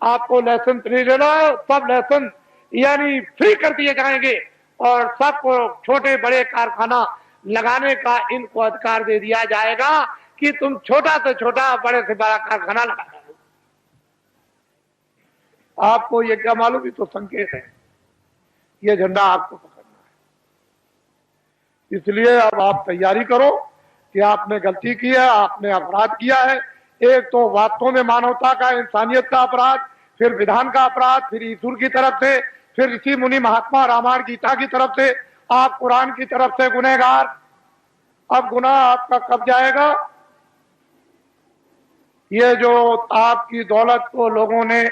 आपको लाइसेंस नहीं लेना, सब लाइसेंस यानी फ्री कर दिए जाएंगे और सबको छोटे बड़े कारखाना लगाने का इनको अधिकार दे दिया जाएगा कि तुम छोटा से छोटा, बड़े से बड़ा कारखाना लगा दो। आपको ये क्या मालूम, ये तो संकेत है, ये झंडा आपको पकड़ना है। इसलिए अब आप तैयारी करो कि आपने गलती की है, आपने अपराध किया है। एक तो वास्तव में मानवता का, इंसानियत का अपराध, फिर विधान का अपराध, फिर ईश्वर की तरफ से, फिर ऋषि मुनि महात्मा रामायण गीता की तरफ से, आप कुरान की तरफ से गुनहगार। अब गुनाह आपका कब जाएगा? ये जो आपकी दौलत को लोगों ने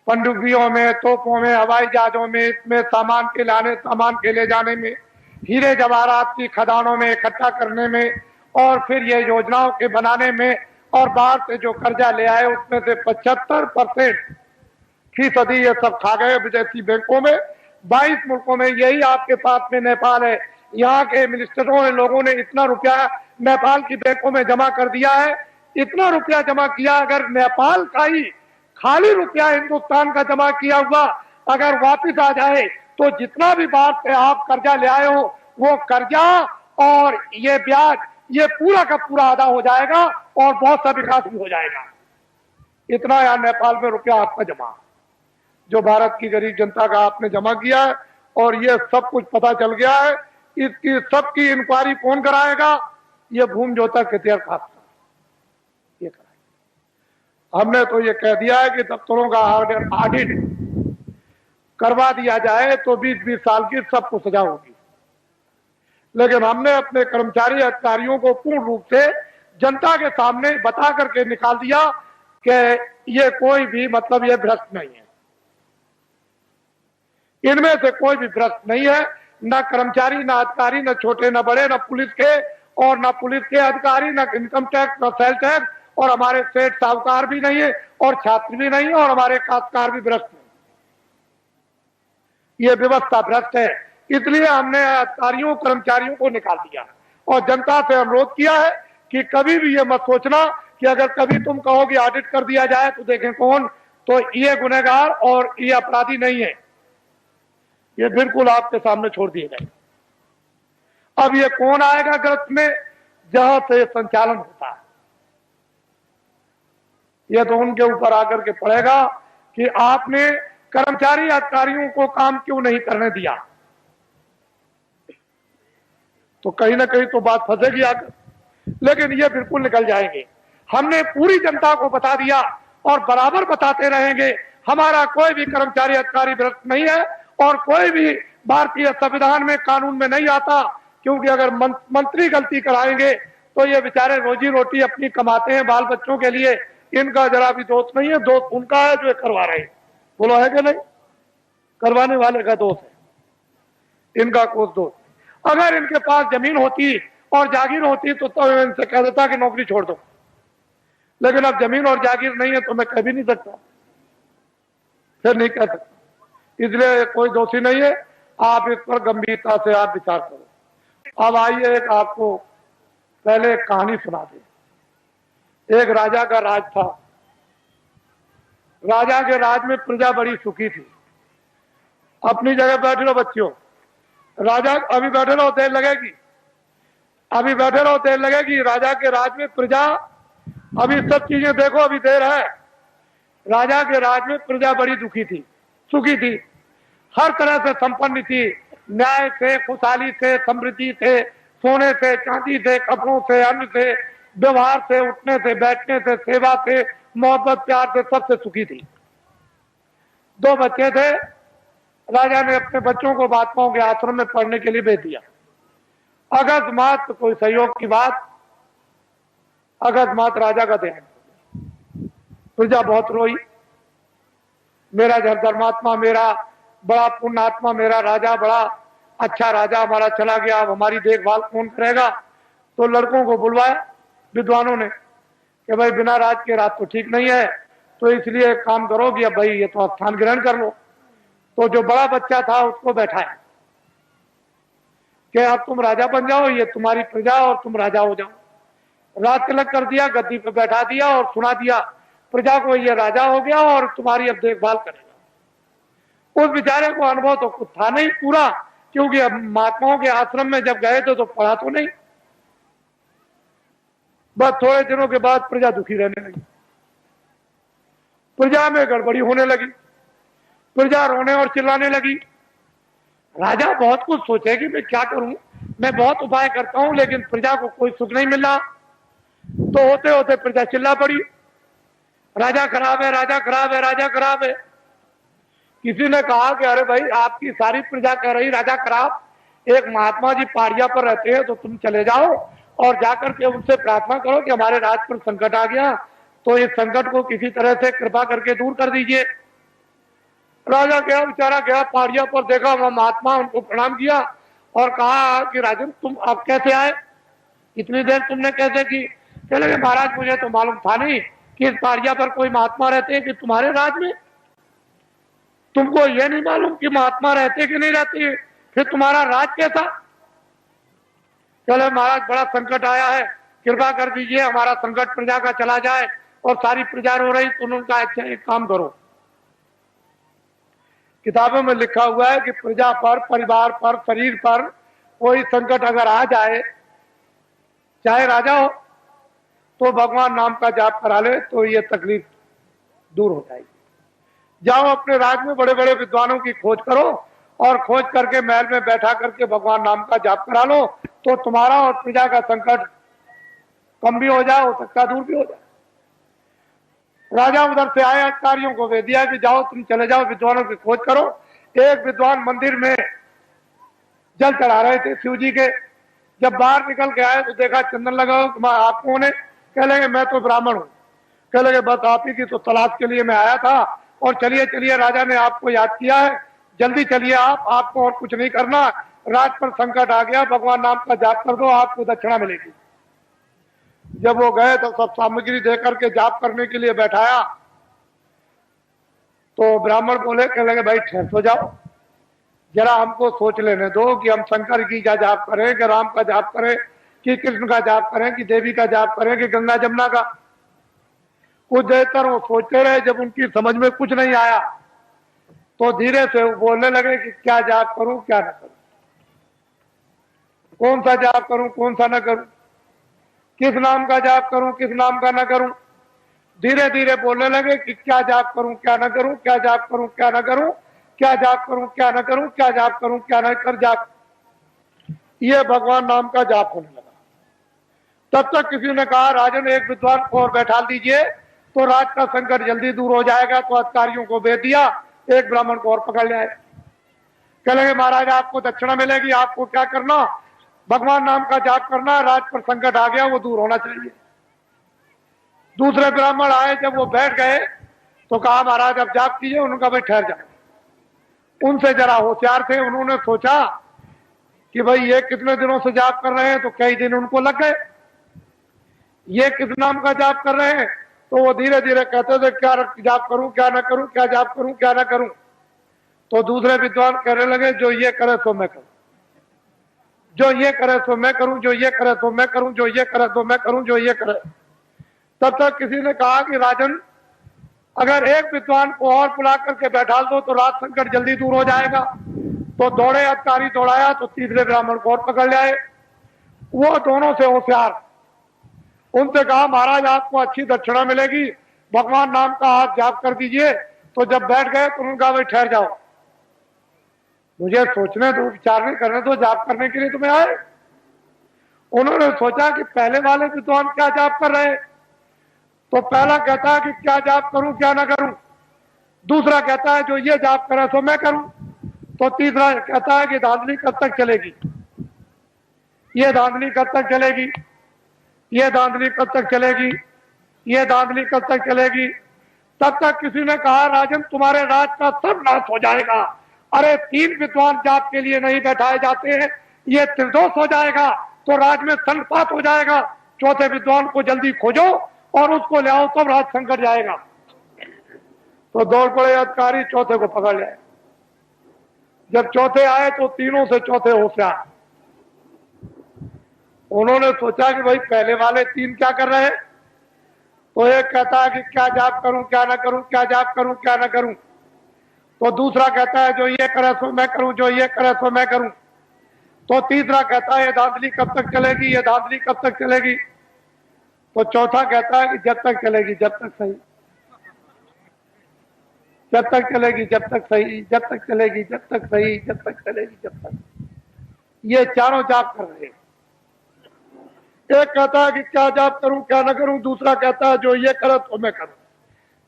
पनडुब्बियों में, तोपों में, हवाई जहाजों में, इसमें सामान के लाने, सामान के ले जाने में, हीरे जवाहरात की खदानों में इकट्ठा करने में, और फिर ये योजनाओं के बनाने में, और बाहर से जो कर्जा ले आए उसमें से 75% ये सब खा गए विदेशी बैंकों में। 22 मुल्कों में, यही आपके पास में नेपाल है, यहाँ के मिनिस्टरों ने, लोगों ने इतना रुपया नेपाल की बैंकों में जमा कर दिया है, इतना रुपया जमा किया। अगर नेपाल का ही खाली रुपया हिंदुस्तान का जमा किया हुआ अगर वापिस आ जाए तो जितना भी बाहर से आप कर्जा ले आए हो वो कर्जा और ये ब्याज, ये पूरा का पूरा अदा हो जाएगा और बहुत सा विकास भी हो जाएगा। इतना यहाँ नेपाल में रुपया आपका जमा, जो भारत की गरीब जनता का आपने जमा किया है, और ये सब कुछ पता चल गया है। इसकी सबकी इंक्वायरी कौन कराएगा? ये भूमि जोतक हितैषी काश्तकार ये कराएगा। हमने तो ये कह दिया है कि दफ्तरों का ऑडिट करवा दिया जाए तो 20-20 साल की सबको सजा होगी, लेकिन हमने अपने कर्मचारी अधिकारियों को पूर्ण रूप से जनता के सामने बता करके निकाल दिया कि ये कोई भी मतलब ये भ्रष्ट नहीं है, इनमें से कोई भी भ्रष्ट नहीं है, न कर्मचारी, न अधिकारी, न छोटे न बड़े, न पुलिस के और न पुलिस के अधिकारी, न इनकम टैक्स, न सेल टैक्स, और हमारे सेठ साहूकार भी नहीं है और छात्र भी नहीं है और हमारे काश्तकार भी भ्रष्ट नहीं। ये व्यवस्था भ्रष्ट है, इसलिए हमने अधिकारियों कर्मचारियों को निकाल दिया और जनता से अनुरोध किया है कि कभी भी ये मत सोचना कि अगर कभी तुम कहो कि ऑडिट कर दिया जाए तो देखें कौन, तो ये गुनहगार और ये अपराधी नहीं है, ये बिल्कुल आपके सामने छोड़ दिए गए। अब ये कौन आएगा गलत में, जहां से संचालन होता है, ये तो उनके ऊपर आकर के पड़ेगा कि आपने कर्मचारी अधिकारियों को काम क्यों नहीं करने दिया, तो कहीं ना कहीं तो बात फंसेगी आकर, लेकिन ये बिल्कुल निकल जाएंगे। हमने पूरी जनता को बता दिया और बराबर बताते रहेंगे, हमारा कोई भी कर्मचारी अधिकारी भ्रष्ट नहीं है और कोई भी भारतीय संविधान में कानून में नहीं आता, क्योंकि अगर मंत्री गलती कराएंगे तो ये बेचारे रोजी रोटी अपनी कमाते हैं बाल बच्चों के लिए, इनका जरा भी दोष नहीं है, दोष उनका है जो करवा रहे हैं। बोलो है कि नहीं, करवाने वाले का दोष है, इनका कोई दोष। अगर इनके पास जमीन होती और जागीर होती तो इनसे कह देता कि नौकरी छोड़ दो, लेकिन अब जमीन और जागीर नहीं है तो मैं कह भी नहीं सकता, फिर नहीं कह सकता, इसलिए कोई दोषी नहीं है। आप इस पर गंभीरता से आप विचार करो। अब आइए एक आपको पहले एक कहानी सुना दे। एक राजा का राज था, राजा के राज में प्रजा बड़ी सुखी थी। अपनी जगह बैठे रहो बच्चियों, राजा अभी बैठे रहो देर लगेगी, अभी बैठे रहो देर लगेगी। राजा के राज में प्रजा, अभी सब चीजें देखो, अभी देर है। राजा के राज में प्रजा बड़ी दुखी थी, सुखी थी, हर तरह से संपन्न थी, न्याय से, खुशहाली से, समृद्धि से, सोने से, चांदी से, कपड़ों से, अन्न से, व्यवहार से, उठने से, बैठने से, सेवा से, मोहब्बत प्यार से, सबसे सुखी थी। 2 बच्चे थे, राजा ने अपने बच्चों को महात्माओं के आश्रम में पढ़ने के लिए भेज दिया। अकस्मात कोई सहयोग की बात, अकस्मात राजा का देहांत, प्रजा बहुत रोई, मेरा धर्मात्मा, मेरा बड़ा पुण्यात्मा, मेरा राजा बड़ा अच्छा राजा हमारा चला गया, अब हमारी देखभाल कौन करेगा। तो लड़कों को बुलवाया विद्वानों ने कि भाई बिना राज के राज तो ठीक नहीं है, तो इसलिए काम करो कि अब भाई ये तो स्थान ग्रहण कर लो। तो जो बड़ा बच्चा था उसको बैठाया कि अब तुम राजा बन जाओ, ये तुम्हारी प्रजा और तुम राजा हो जाओ। राज तिलक कर दिया, गद्दी पर बैठा दिया और सुना दिया प्रजा को ये राजा हो गया और तुम्हारी अब देखभाल करेगा। उस बेचारे को अनुभव तो कुछ था नहीं पूरा, क्योंकि अब महात्माओं के आश्रम में जब गए थे तो पढ़ा तो नहीं। बस थोड़े दिनों के बाद प्रजा दुखी रहने लगी, प्रजा में गड़बड़ी होने लगी, प्रजा रोने और चिल्लाने लगी। राजा बहुत कुछ सोचे कि मैं क्या करूं, मैं बहुत उपाय करता हूं लेकिन प्रजा को कोई सुख नहीं मिल रहा। तो होते होते प्रजा चिल्ला पड़ी, राजा खराब है, राजा खराब है, राजा खराब है। किसी ने कहा कि अरे भाई आपकी सारी प्रजा कह रही राजा खराब, एक महात्मा जी पहाड़िया पर रहते हैं तो तुम चले जाओ और जाकर के उनसे प्रार्थना करो कि हमारे राज पर संकट आ गया, तो इस संकट को किसी तरह से कृपा करके दूर कर दीजिए। राजा गया, बेचारा गया पहाड़िया पर, देखा वहां महात्मा, उनको प्रणाम किया और कहा कि राजन तुम अब कैसे आए, इतनी देर तुमने कैसे की। चले महाराज मुझे तो मालूम था नहीं कि इस पहाड़िया पर कोई महात्मा रहते हैं कि तुम्हारे राज में, तुमको ये नहीं मालूम कि महात्मा रहते कि नहीं रहते, फिर तुम्हारा राज कैसा। चले महाराज बड़ा संकट आया है, कृपा कर दीजिए हमारा संकट प्रजा का चला जाए। और सारी प्रजा रो रही तो उन्होंने कहा अच्छा एक काम करो, किताबों में लिखा हुआ है कि प्रजा पर, परिवार पर, शरीर पर कोई संकट अगर आ जाए, चाहे राजा हो, तो भगवान नाम का जाप करा ले तो ये तकलीफ दूर हो जाएगी। जाओ अपने राज में बड़े बड़े विद्वानों की खोज करो और खोज करके महल में बैठा करके भगवान नाम का जाप करा लो, तो तुम्हारा और प्रजा का संकट कम भी हो जाए, हो सकता दूर भी हो जाए। राजा उधर से आए, अधिकारियों को दे दिया कि जाओ तुम चले जाओ विद्वानों की खोज करो। एक विद्वान मंदिर में जल चढ़ा रहे थे शिव जी के, जब बाहर निकल के आए तो देखा चंदन लगा, आप कौन है? कह लगे मैं तो ब्राह्मण हूँ। कह लगे बस आप ही की तो तलाश के लिए मैं आया था, और चलिए चलिए राजा ने आपको याद किया है, जल्दी चलिए आप, आपको और कुछ नहीं करना, राज पर संकट आ गया, भगवान नाम का जाप कर दो, आपको दक्षिणा मिलेगी। जब वो गए तो सब सामग्री देकर के जाप करने के लिए बैठाया, तो ब्राह्मण बोले, कह लगे भाई ठहर तो जाओ, जरा हमको सोच लेने दो कि हम शंकर की का जाप करें कि राम का जाप करें कि कृष्ण का जाप करें कि देवी का जाप करें कि गंगा जमुना का। कुछ देर तक वो सोचते रहे, जब उनकी समझ में कुछ नहीं आया तो धीरे से वो बोलने लगे कि क्या जाप करूं क्या न करूं, कौन सा जाप करूं कौन सा न करूं, किस नाम का जाप करूं किस नाम का न करूं। धीरे धीरे बोलने लगे कि क्या जाप करूं क्या न करूं, क्या जाप करूं क्या न करूं, क्या जाप करूं क्या न करूं, क्या जाप करूं क्या न कर जाप। ये भगवान नाम का जाप होने लगा। तब तक किसी ने कहा राजन एक विद्वान को और बैठा दीजिए तो राज का संकट जल्दी दूर हो जाएगा। तो अधिकारियों को भेज दिया, एक ब्राह्मण को और पकड़ लिया। कह लगे महाराज आपको दक्षिणा मिलेगी, आपको क्या करना, भगवान नाम का जाप करना, राज पर संकट आ गया वो दूर होना चाहिए। दूसरे ब्राह्मण आए, जब वो बैठ गए तो कहा महाराज अब जाप कीजिए। उनका भाई ठहर जाओ। उनसे जरा होशियार थे, उन्होंने सोचा कि भाई ये कितने दिनों से जाप कर रहे हैं, तो कई दिन उनको लग गए। ये किस नाम का जाप कर रहे हैं, तो वो धीरे धीरे कहते थे क्या जाप करूं क्या ना करूं, क्या जाप करूं क्या ना करूं। तो दूसरे विद्वान कहने लगे जो ये करे सो मैं करूं, जो ये करे सो मैं करूं, जो ये करे सो मैं करूं, जो ये करे सो मैं करूं, जो ये करे। तब तक किसी ने कहा कि राजन अगर एक विद्वान को और बुला करके बैठा दो तो राज संकट जल्दी दूर हो जाएगा। तो दौड़े अधिकारी दौड़ाया तो तीसरे ब्राह्मण को और पकड़ लाए। वो दोनों से होशियार, उनसे कहा महाराज आपको अच्छी दक्षिणा मिलेगी, भगवान नाम का हाथ जाप कर दीजिए। तो जब बैठ गए तो उन्होंने कहा भाई ठहर जाओ, मुझे सोचने दो, विचारने करने दो, जाप करने के लिए तुम्हें आए। उन्होंने सोचा कि पहले वाले विद्वान क्या जाप कर रहे हैं। तो पहला कहता है कि क्या जाप करूं क्या ना करूं, दूसरा कहता है जो ये जाप करे सो मैं करूं, तो तीसरा कहता है कि धांधली कब तक चलेगी, ये धांधली कब तक चलेगी, ये धांधली कब तक चलेगी, ये धांधली कब तक चलेगी। तब तक किसी ने कहा राजन तुम्हारे राज का सब नाश हो जाएगा। अरे तीन विद्वान जाप के लिए नहीं बैठाए जाते हैं, ये त्रिदोष हो जाएगा तो राज में संपात हो जाएगा। चौथे विद्वान को जल्दी खोजो और उसको ले आओ, तब राज संकट जाएगा। तो दौड़ पड़े अधिकारी, चौथे को पकड़ लिया। जब चौथे आए तो तीनों से चौथे होशियार। उन्होंने सोचा कि भाई पहले वाले तीन क्या कर रहे हैं। तो एक कहता है कि क्या जाप करूं क्या ना करूं, क्या जाप करूं क्या ना करूं। तो दूसरा कहता है जो ये करे सो मैं करूं, जो ये करे सो मैं करूं। तो तीसरा कहता है ये धांधली कब तक चलेगी, ये धांधली कब तक चलेगी। तो चौथा कहता है कि जब तक चलेगी जब तक सही, जब तक चलेगी जब तक सही, जब तक चलेगी जब तक सही, जब तक चलेगी जब तक। ये चारों जाप कर रहे हैं। एक कहता है कि क्या जाप करूं क्या ना करूं, दूसरा कहता है जो ये करे तो मैं करूं,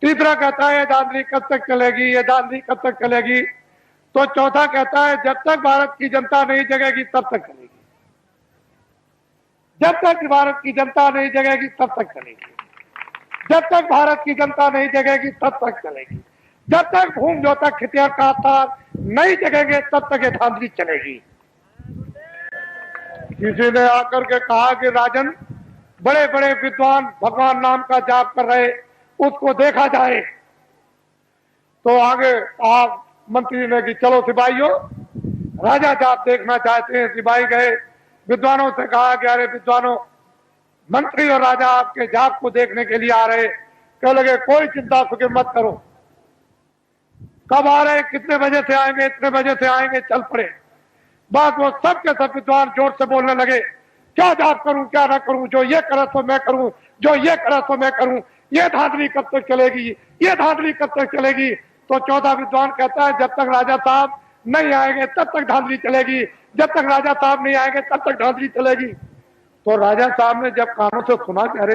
तीसरा कहता है ये धांधली कब तक चलेगी, ये धांधली कब तक चलेगी। तो चौथा कहता है जब तक भारत की जनता नहीं जगेगी तब तक चलेगी, जब तक भारत की जनता नहीं जगेगी तब तक चलेगी, जब तक भारत की जनता नहीं जगेगी तब तक चलेगी, जब तक भूम जो तक खितियार का तार नहीं जगेंगे तब तक ये धांधली चलेगी। किसी ने आकर के कहा कि राजन बड़े बड़े विद्वान भगवान नाम का जाप कर रहे, उसको देखा जाए। तो आगे आप मंत्री ने कि चलो सिपाहियों, राजा जाप देखना चाहते हैं। सिपाही गए, विद्वानों से कहा कि अरे विद्वानों, मंत्री और राजा आपके जाप को देखने के लिए आ रहे। कह लगे कोई चिंता फिक्र मत करो, कब आ रहे, कितने बजे से आएंगे, इतने बजे से आएंगे, चल पड़े। बात वो सब के सब विद्वान जोर से बोलने लगे क्या जाप करूं क्या ना करूं, जो ये करे तो मैं करूं, जो ये करे तो मैं करूं, ये धांधली कब तक चलेगी, ये धांधली कब तक चलेगी। तो चौथा विद्वान कहता है जब तक राजा साहब नहीं आएंगे तब तक धांधली चलेगी, जब तक राजा साहब नहीं आएंगे तब तक धांधली चलेगी। तो राजा साहब ने जब कानों से सुना कि अरे,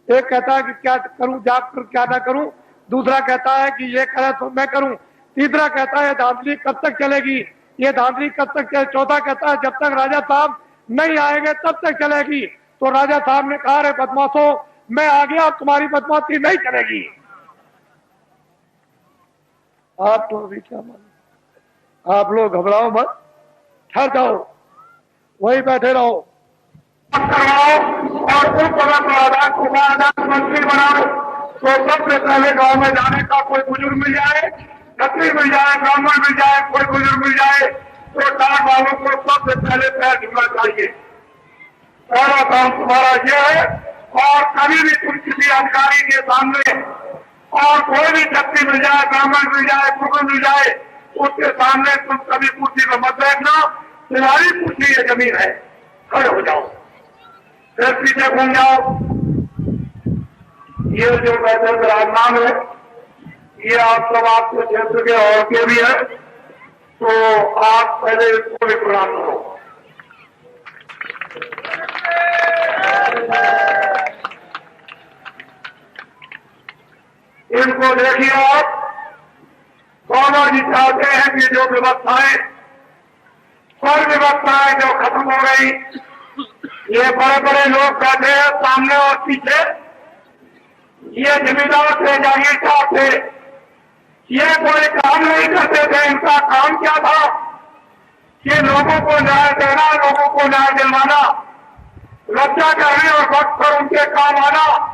एक कहता है कि क्या करूं जाप करूं क्या ना करूं, दूसरा कहता है कि ये करे तो मैं करूं, तीसरा कहता है धांधली कब तक चलेगी, ये धांधली कब तक चले, चौथा कहता है जब तक राजा साहब नहीं आएंगे तब तक चलेगी। तो राजा साहब ने कहा रे बदमाशों, मैं आ गया, अब तुम्हारी बदमाशी नहीं चलेगी। आप तो अभी क्या मानो, आप लोग घबराओ मत, ठहर जाओ, वही बैठे रहो और उस जगह पर मंत्री बनाओ। तो सबसे पहले गांव में जाने का कोई बुजुर्ग मिल जाए, छत्री मिल जाए, ब्राह्मण मिल जाए, कोई बुजुर्ग मिल जाए, तो टाट वालों को सबसे पहले पैर छूना चाहिए। पहला काम तुम्हारा यह है। और कभी भी तुम किसी अधिकारी के सामने और कोई भी व्यक्ति मिल जाए, ब्राह्मण मिल जाए, कुकुर मिल जाए, उसके सामने तुम कभी कुर्सी में मत बैठना। तुम्हारी कुर्सी ये जमीन है, खड़े हो जाओ, फिर पीछे घूम जाओ। ये जो बैठे विराजमान है, ये आप सब आपके क्षेत्र के और के भी है, तो आप पहले इसको भी प्रणाम करो। इनको देखिए आप, बाबा जी चाहते हैं कि जो व्यवस्थाएं, सब व्यवस्थाएं जो खत्म हो गई, ये बड़े बड़े लोग बैठे हैं सामने और पीछे, ये जमींदार थे, जागीरदार थे, ये कोई काम नहीं करते थे। इनका काम क्या था कि लोगों को न्याय देना, लोगों को न्याय दिलवाना, रक्षा करने और वक्त पर उनके काम आना।